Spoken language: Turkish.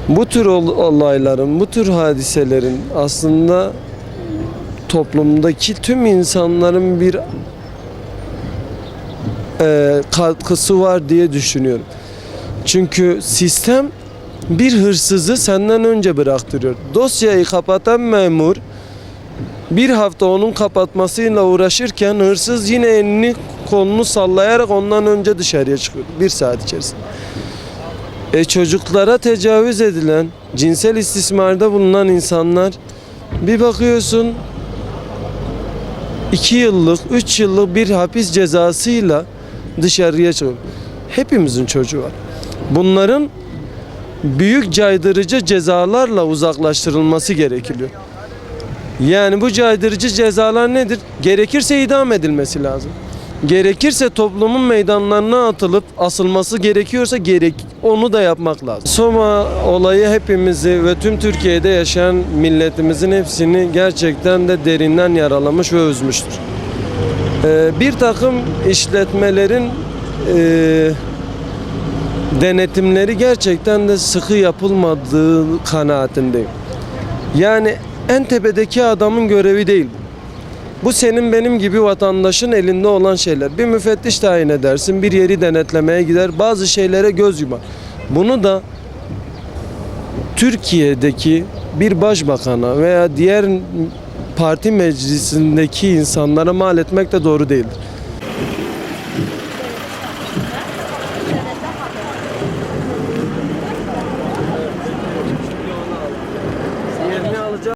Bu tür olayların, bu tür hadiselerin aslında toplumdaki tüm insanların bir katkısı var diye düşünüyorum. Çünkü sistem bir hırsızı senden önce bıraktırıyor. Dosyayı kapatan memur bir hafta onun kapatmasıyla uğraşırken hırsız yine elini kolunu sallayarak ondan önce dışarıya çıkıyor. Bir saat içerisinde. Çocuklara tecavüz edilen, cinsel istismarda bulunan insanlar bir bakıyorsun 2 yıllık, 3 yıllık bir hapis cezasıyla dışarıya çıkıyor. Hepimizin çocuğu var. Bunların büyük caydırıcı cezalarla uzaklaştırılması gerekiyor. Yani bu caydırıcı cezalar nedir? Gerekirse idam edilmesi lazım. Gerekirse toplumun meydanlarına atılıp asılması gerekiyorsa onu da yapmak lazım. Soma olayı hepimizi ve tüm Türkiye'de yaşayan milletimizin hepsini gerçekten de derinden yaralamış ve üzmüştür. Bir takım işletmelerin denetimleri gerçekten de sıkı yapılmadığı kanaatindeyim. Yani en tepedeki adamın görevi değil. Bu senin benim gibi vatandaşın elinde olan şeyler. Bir müfettiş tayin edersin, bir yeri denetlemeye gider, bazı şeylere göz yumar. Bunu da Türkiye'deki bir başbakana veya diğer parti meclisindeki insanlara mal etmek de doğru değildir.